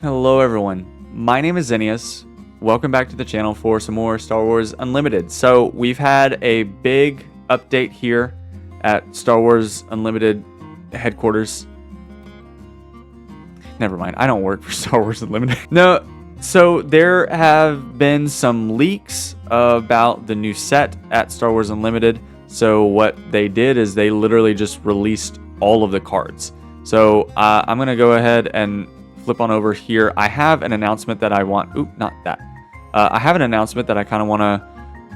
Hello everyone, my name is Xenius. Welcome back to the channel for some more Star Wars Unlimited. So we've had a big update here at Star Wars Unlimited headquarters. Never mind, I don't work for Star Wars Unlimited. No, so there have been some leaks about the new set at Star Wars Unlimited. So what they did is they literally just released all of the cards. So I'm gonna go ahead and flip on over here. I have an announcement that I want. Oop, not that. I have an announcement that I kind of want to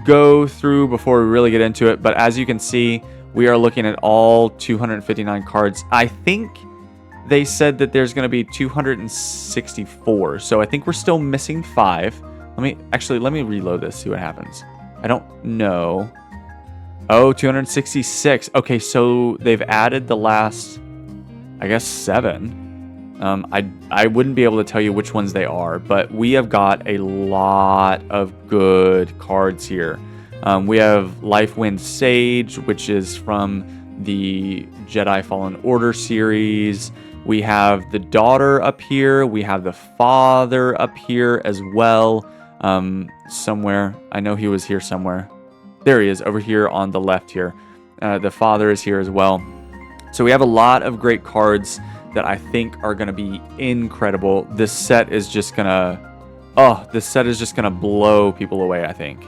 go through before we really get into it. But as you can see, we are looking at all 259 cards. I think they said that there's going to be 264. So I think we're still missing 5. Let me reload this, see what happens. I don't know. Oh, 266. Okay, so they've added the last, I guess, 7. I wouldn't be able to tell you which ones they are, but we have got a lot of good cards here. We have Life Wind Sage, which is from the Jedi Fallen Order series. We have the daughter up here. We have the father up here as well. Somewhere. I know he was here somewhere. There he is, over here on the left here. The father is here as well. So we have a lot of great cards that I think are going to be incredible. This set is just going to blow people away, I think,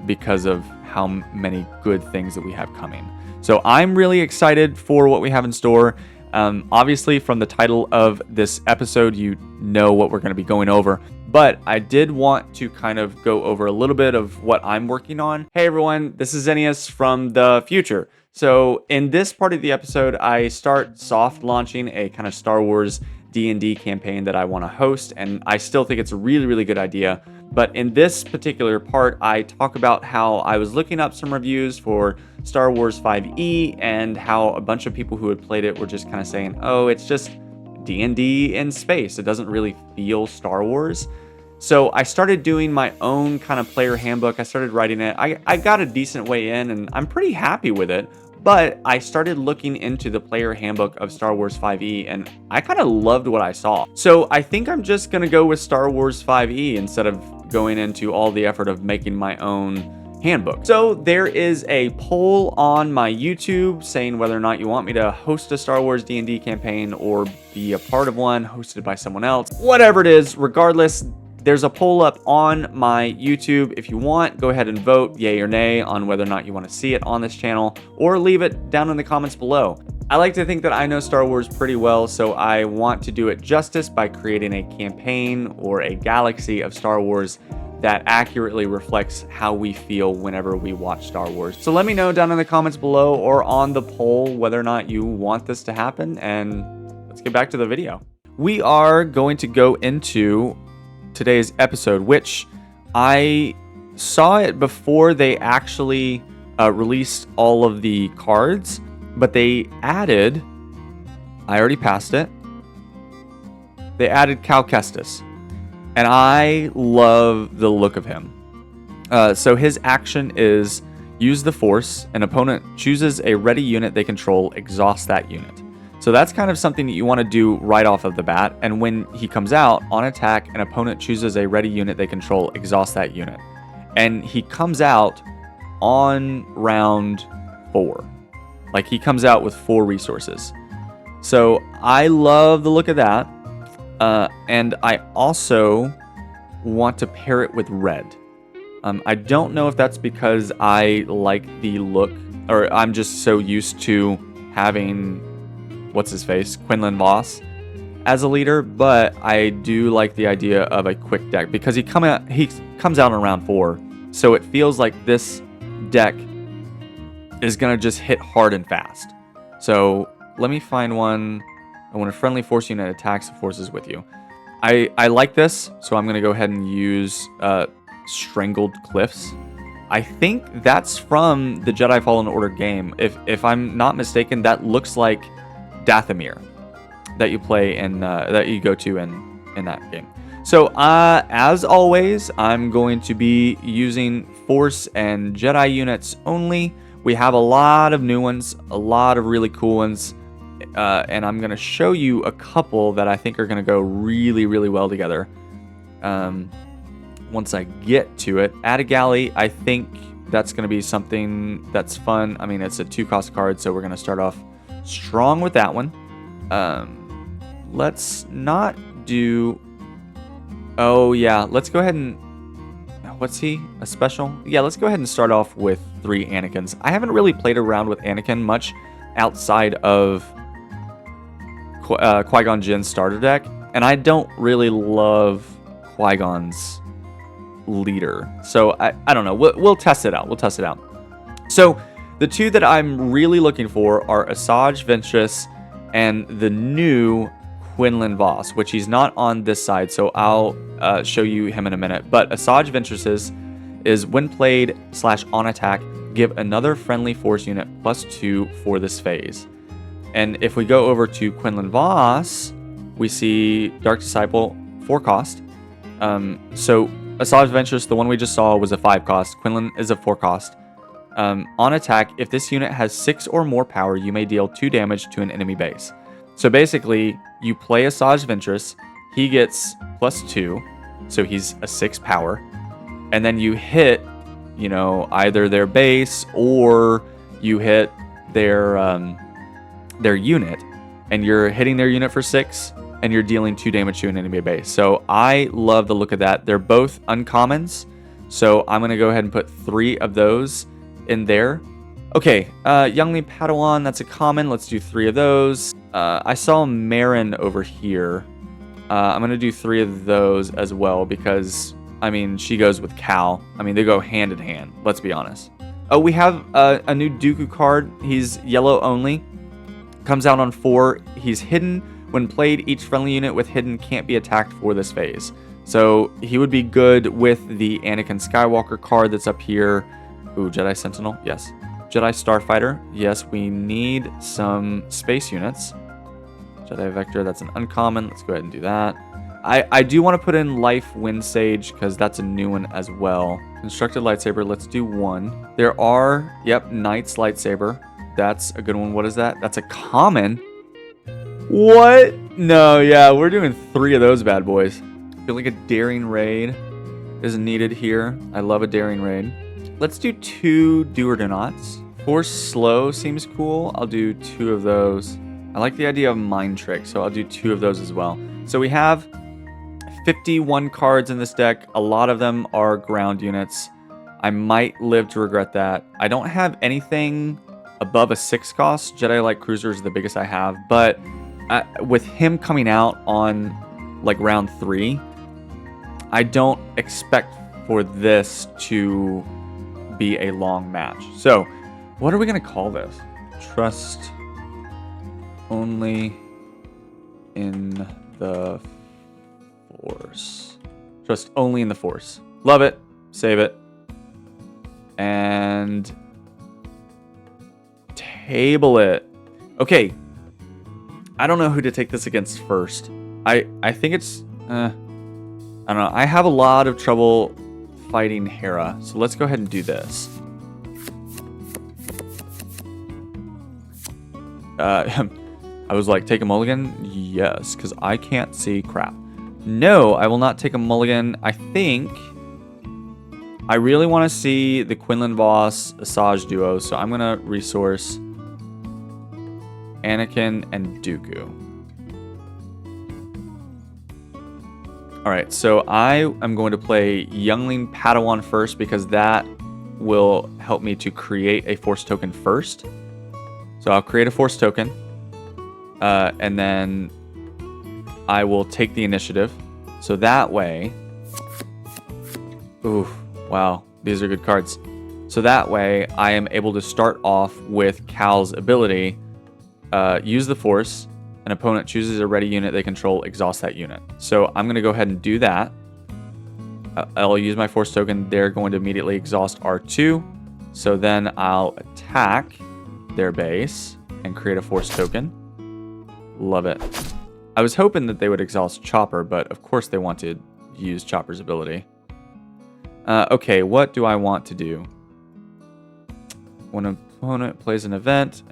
because of how many good things that we have coming. So I'm really excited for what we have in store. Obviously, from the title of this episode, you know what we're going to be going over. But I did want to kind of go over a little bit of what I'm working on. Hey everyone, this is Xenius from the future. So in this part of the episode, I start soft launching a kind of Star Wars D&D campaign that I want to host, and I still think it's a really, really good idea. But in this particular part, I talk about how I was looking up some reviews for Star Wars 5e and how a bunch of people who had played it were just kind of saying, oh, it's just D&D in space. It doesn't really feel Star Wars. So I started doing my own kind of player handbook. I started writing it. I got a decent way in, and I'm pretty happy with it. But I started looking into the player handbook of Star Wars 5e, and I kind of loved what I saw. So I think I'm just going to go with Star Wars 5e instead of going into all the effort of making my own handbook. So there is a poll on my YouTube saying whether or not you want me to host a Star Wars D&D campaign or be a part of one hosted by someone else. Whatever it is, regardless, there's a poll up on my YouTube. If you want, go ahead and vote yay or nay on whether or not you want to see it on this channel, or leave it down in the comments below. I like to think that I know Star Wars pretty well, so I want to do it justice by creating a campaign or a galaxy of Star Wars that accurately reflects how we feel whenever we watch Star Wars. So let me know down in the comments below or on the poll whether or not you want this to happen, and let's get back to the video. We are going to go into today's episode, which I saw it before they actually released all of the cards, but they added, I already passed it, they added Cal Kestis, and I love the look of him. So his action is use the Force. An opponent chooses a ready unit they control, exhaust that unit. So that's kind of something that you want to do right off of the bat. And when he comes out on attack, an opponent chooses a ready unit they control, exhaust that unit. And he comes out on round 4. Like, he comes out with 4 resources. So I love the look of that. And I also want to pair it with red. I don't know if that's because I like the look, or I'm just so used to having what's-his-face, Quinlan Voss, as a leader, but I do like the idea of a quick deck because he comes out in round 4, so it feels like this deck is gonna just hit hard and fast. So let me find one. I want a friendly force unit attacks the forces with you. I like this, so I'm gonna go ahead and use Strangled Cliffs. I think that's from the Jedi Fallen Order game. If I'm not mistaken, that looks like Dathomir that you play in that you go to in that game. So as always, I'm going to be using Force and Jedi units only. We have a lot of new ones, a lot of really cool ones. and I'm going to show you a couple that I think are going to go really, really well together. Once I get to it, add a galley, I think that's going to be something that's fun. I mean, it's a 2-cost card, so we're going to start off strong with that one. Let's not do... Oh, yeah. Let's go ahead and... What's he? A special? Yeah, let's go ahead and start off with 3 Anakins. I haven't really played around with Anakin much outside of Qui-Gon Jinn's starter deck, and I don't really love Qui-Gon's leader. So, I don't know. We'll test it out. We'll test it out. So, the 2 that I'm really looking for are Asajj Ventress and the new Quinlan Voss, which he's not on this side, so I'll show you him in a minute. But Asajj Ventress is when played / on attack, give another friendly force unit +2 for this phase. And if we go over to Quinlan Voss, we see Dark Disciple 4-cost. So Asajj Ventress, the one we just saw, was a 5-cost. Quinlan is a 4-cost. On attack, if this unit has 6 or more power, you may deal 2 damage to an enemy base. So basically, you play Asajj Ventress, he gets +2, so he's a 6 power, and then you hit, you know, either their base or you hit their unit, and you're hitting their unit for 6, and you're dealing 2 damage to an enemy base. So I love the look of that. They're both uncommons, so I'm going to go ahead and put 3 of those in there. Okay, Youngling Padawan, that's a common. Let's do 3 of those. I saw Marin over here. I'm going to do 3 of those as well because, I mean, she goes with Cal. I mean, they go hand in hand, let's be honest. Oh, we have a new Dooku card. He's yellow only. Comes out on 4. He's hidden. When played, each friendly unit with hidden can't be attacked for this phase. So he would be good with the Anakin Skywalker card that's up here. Ooh, Jedi Sentinel, yes. Jedi Starfighter, yes, we need some space units. Jedi Vector, that's an uncommon. Let's go ahead and do that. I do want to put in Life Wind Sage because that's a new one as well. Constructed Lightsaber, let's do 1. There are, yep, Knight's Lightsaber. That's a good one. What is that? That's a common. What? No, yeah, we're doing 3 of those bad boys. I feel like a Daring Raid is needed here. I love a Daring Raid. Let's do 2 Do or Do Nots. Force Slow seems cool. I'll do 2 of those. I like the idea of Mind Trick, so I'll do 2 of those as well. So we have 51 cards in this deck. A lot of them are ground units. I might live to regret that. I don't have anything above a 6-cost. Jedi Light Cruiser is the biggest I have, but with him coming out on like round 3, I don't expect for this to be a long match. So what are we going to call this? Trust only in the Force. Trust only in the Force. Love it. Save it. And table it. Okay. I don't know who to take this against first. I think it's... I don't know. I have a lot of trouble fighting Hera. So let's go ahead and do this. I was like, take a mulligan? Yes, because I can't see crap. No, I will not take a mulligan. I think I really want to see the Quinlan Voss Asajj duo, so I'm going to resource Anakin and Dooku. Alright, so I am going to play Youngling Padawan first because that will help me to create a Force token first. So I'll create a Force token, and then I will take the initiative. So that way... Ooh, wow, these are good cards. So that way I am able to start off with Cal's ability, use the Force. An opponent chooses a ready unit they control, exhaust that unit. So I'm going to go ahead and do that. I'll use my Force token. They're going to immediately exhaust R2. So then I'll attack their base and create a Force token. Love it. I was hoping that they would exhaust Chopper, but of course they want to use Chopper's ability. Okay, what do I want to do? When an opponent plays an event,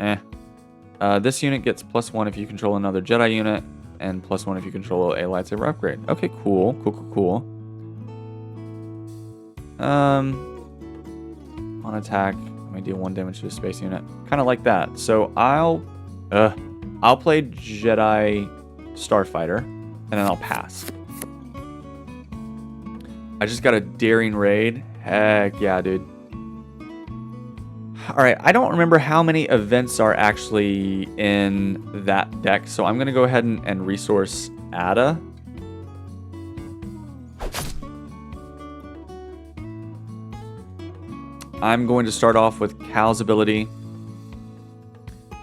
This unit gets +1 if you control another Jedi unit, and +1 if you control a lightsaber upgrade. Okay, cool. Cool. On attack, I may deal 1 damage to a space unit. Kind of like that. So I'll play Jedi Starfighter, and then I'll pass. I just got a daring raid. Heck yeah, dude. Alright, I don't remember how many events are actually in that deck, so I'm going to go ahead and resource Ada. I'm going to start off with Cal's ability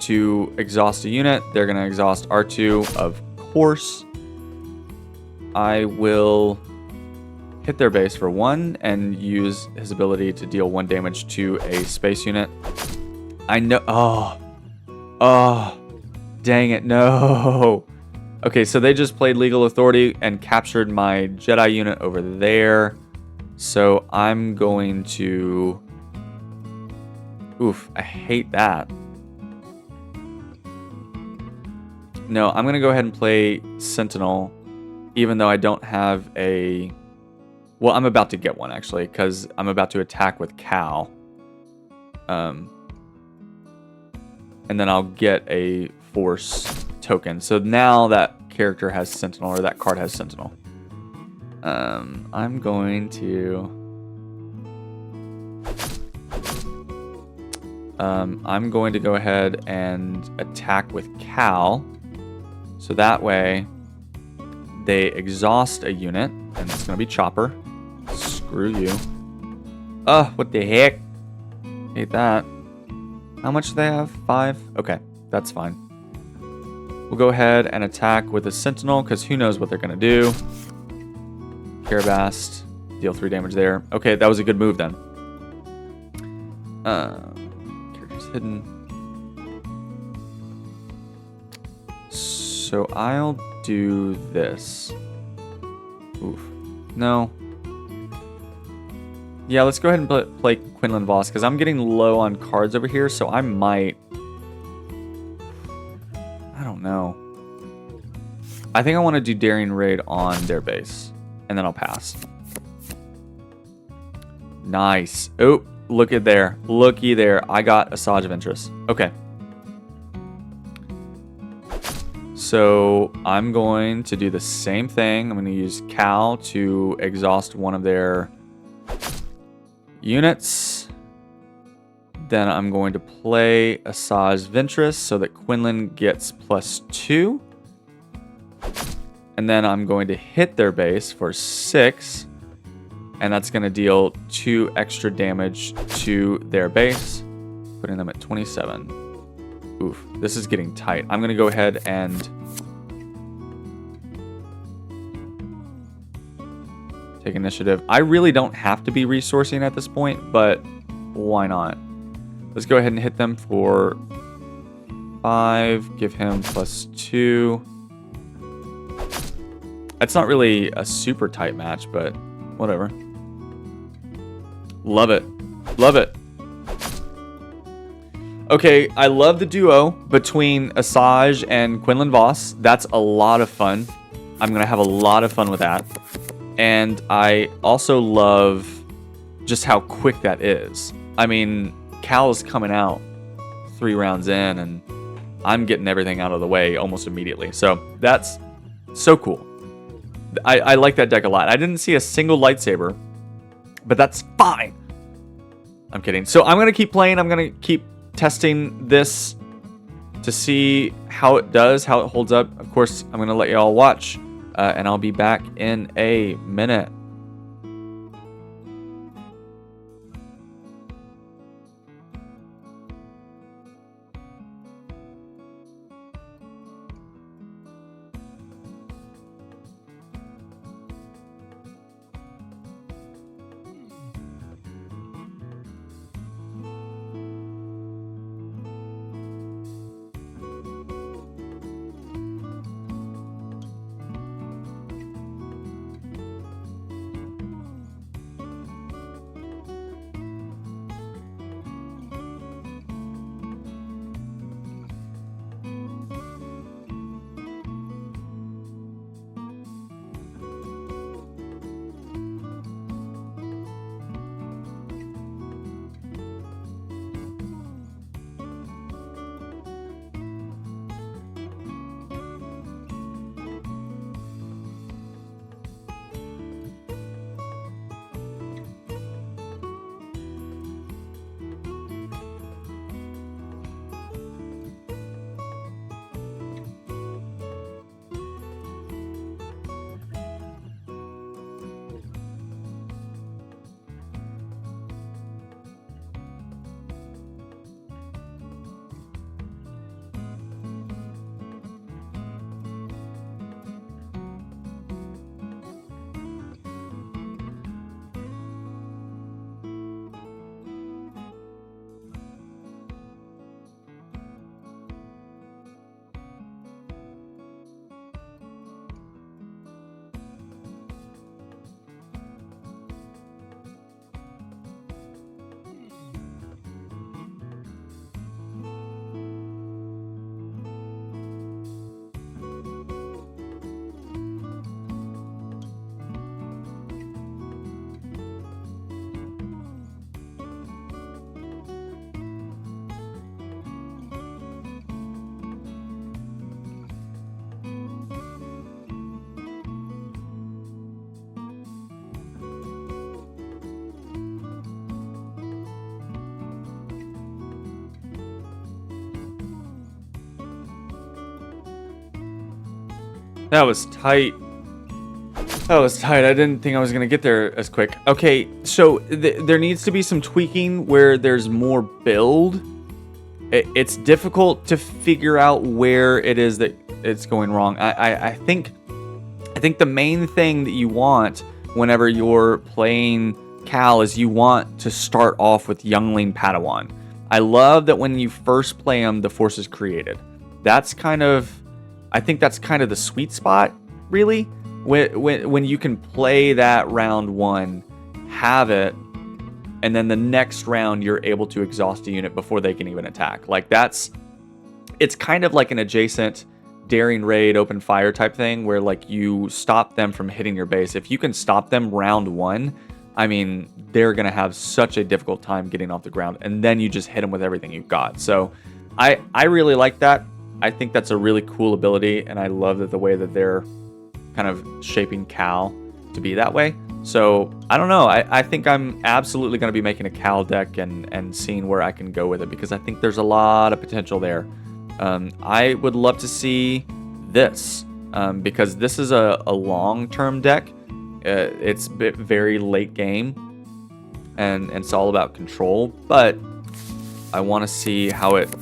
to exhaust a unit. They're going to exhaust R2, of course. I will hit their base for 1 and use his ability to deal 1 damage to a space unit. I know. Oh, dang it. No. Okay, so they just played Legal Authority and captured my Jedi unit over there. So I'm going to... Oof, I hate that. No, I'm going to go ahead and play Sentinel, even though I don't have a... Well, I'm about to get one, actually, because I'm about to attack with Cal. And then I'll get a Force token. So now that character has Sentinel, or that card has Sentinel. I'm going to... I'm going to go ahead and attack with Cal. So that way, they exhaust a unit, and it's going to be Chopper. Screw you. What the heck? Hate that. How much do they have? 5? Okay, that's fine. We'll go ahead and attack with a Sentinel, because who knows what they're going to do. Karabast, deal 3 damage there. Okay, that was a good move then. Characters hidden. So I'll do this. Oof. No. Yeah, let's go ahead and play Quinlan Voss, because I'm getting low on cards over here, so I might... I don't know. I think I want to do Daring Raid on their base, and then I'll pass. Nice. Oh, look at there. Looky there. I got Asajj Ventress. Okay. So I'm going to do the same thing. I'm going to use Cal to exhaust one of their units. Then I'm going to play Asajj Ventress so that Quinlan gets +2. And then I'm going to hit their base for 6. And that's going to deal 2 extra damage to their base, putting them at 27. Oof, this is getting tight. I'm going to go ahead and take initiative. I really don't have to be resourcing at this point, but why not? Let's go ahead and hit them for 5. Give him +2. It's not really a super tight match, but whatever. Love it. Love it. Okay, I love the duo between Asajj and Quinlan Voss. That's a lot of fun. I'm going to have a lot of fun with that. And I also love just how quick that is. I mean, Cal's coming out 3 rounds in, and I'm getting everything out of the way almost immediately. So that's so cool. I like that deck a lot. I didn't see a single lightsaber, but that's fine. I'm kidding. So I'm going to keep playing. I'm going to keep testing this to see how it does, how it holds up. Of course, I'm going to let you all watch, and I'll be back in a minute. That was tight. That was tight. I didn't think I was going to get there as quick. Okay, so there needs to be some tweaking where there's more build. It's difficult to figure out where it is that it's going wrong. I think the main thing that you want whenever you're playing Cal is you want to start off with Youngling Padawan. I love that when you first play him, the force is created. I think that's kind of the sweet spot, really. When you can play that round 1, have it, and then the next round you're able to exhaust a unit before they can even attack. Like it's kind of like an adjacent daring raid, open fire type thing where like you stop them from hitting your base. If you can stop them round 1, I mean, they're going to have such a difficult time getting off the ground, and then you just hit them with everything you've got. So I really like that. I think that's a really cool ability, and I love that the way that they're kind of shaping Cal to be that way. So I don't know. I think I'm absolutely going to be making a Cal deck and seeing where I can go with it, because I think there's a lot of potential there. I would love to see this because this is a long-term deck. It's very late game, and it's all about control. But I want to see how it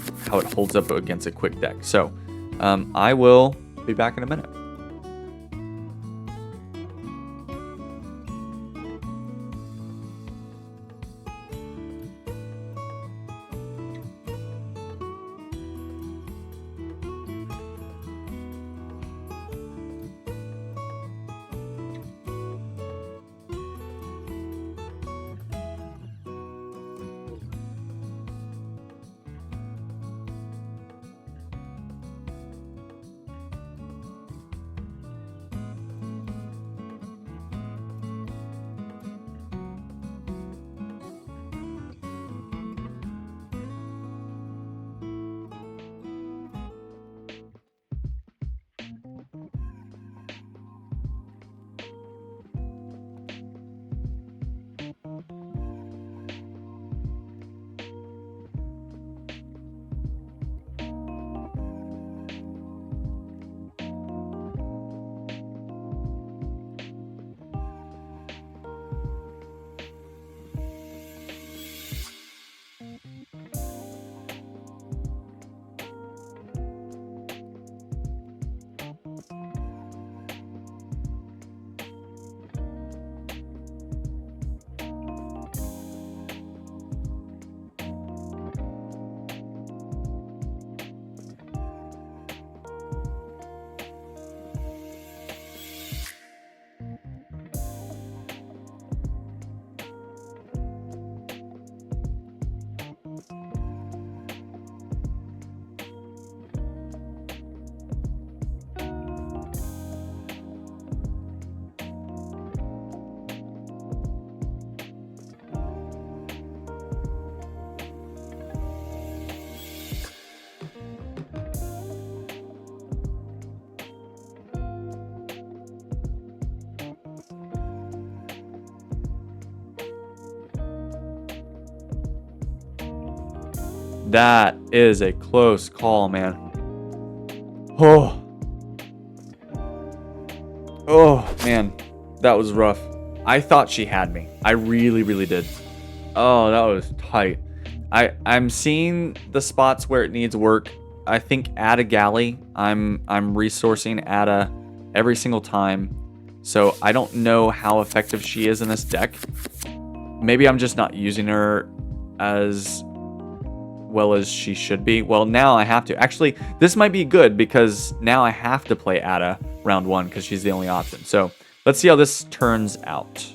holds up against a quick deck. So I will be back in a minute. That is a close call, man. Oh. Oh, man. That was rough. I thought she had me. I really, really did. Oh, that was tight. I'm seeing the spots where it needs work. I think Ada Galley, I'm resourcing Ada every single time. So I don't know how effective she is in this deck. Maybe I'm just not using her as well as she should be. Well, now I have to. Actually, this might be good because now I have to play Ada round 1 because she's the only option. So let's see how this turns out.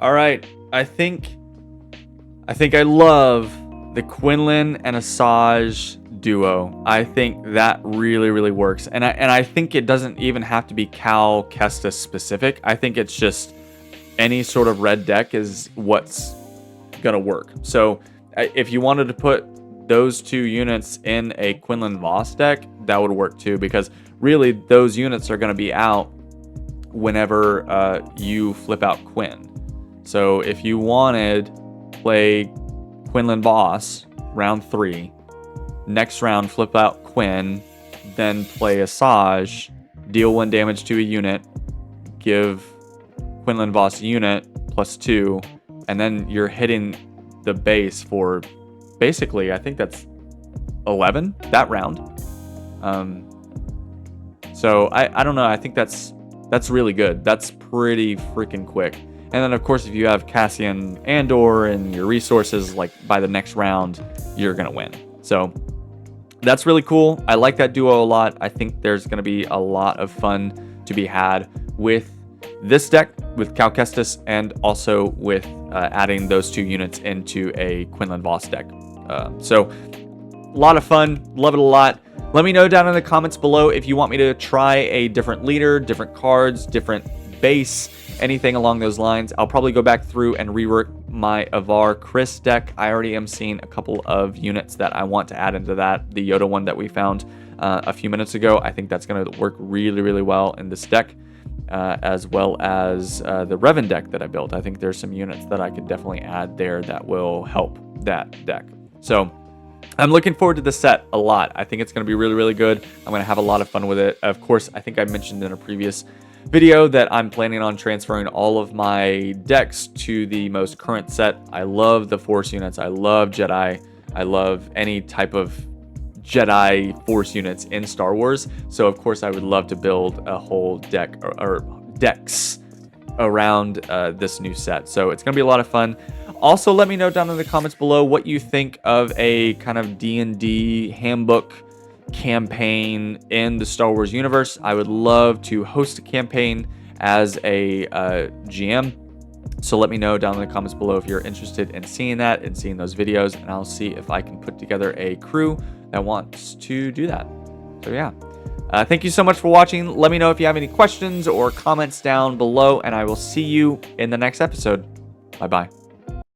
All right. I think I love the Quinlan and Asajj duo. I think that really, really works. And I think it doesn't even have to be Cal Kestis specific. I think it's just any sort of red deck is what's gonna work. So if you wanted to put those two units in a Quinlan Voss deck, that would work too, because really those units are gonna be out whenever you flip out Quinn. So if you wanted play Quinlan Voss round 3, next round flip out Quinn, then play Asajj, deal 1 damage to a unit, give Quinlan Voss a unit +2, and then you're hitting the base for basically, I think that's 11 that round. So I don't know. I think that's really good. That's pretty freaking quick. And then of course, if you have Cassian Andor and your resources, like by the next round, you're gonna win. So that's really cool. I like that duo a lot. I think there's gonna be a lot of fun to be had with this deck, with Cal Kestis, and also with adding those 2 units into a Quinlan Voss deck. So a lot of fun. Love it a lot. Let me know down in the comments below if you want me to try a different leader, different cards, different base, anything along those lines. I'll probably go back through and rework my Avar Chris deck. I already am seeing a couple of units that I want to add into that. The Yoda one that we found a few minutes ago, I think that's going to work really, really well in this deck, as well as the Revan deck that I built. I think there's some units that I could definitely add there that will help that deck. So I'm looking forward to the set a lot. I think it's going to be really, really good. I'm going to have a lot of fun with it. Of course, I think I mentioned in a previous video that I'm planning on transferring all of my decks to the most current set. I love the Force units. I love Jedi. I love any type of Jedi Force units in Star Wars. So of course I would love to build a whole deck or decks around this new set. So it's going to be a lot of fun. Also, let me know down in the comments below what you think of a kind of D&D handbook campaign in the Star Wars universe. I would love to host a campaign as a GM. So let me know down in the comments below if you're interested in seeing that and seeing those videos, and I'll see if I can put together a crew that wants to do that. So yeah, thank you so much for watching. Let me know if you have any questions or comments down below, and I will see you in the next episode. Bye-bye.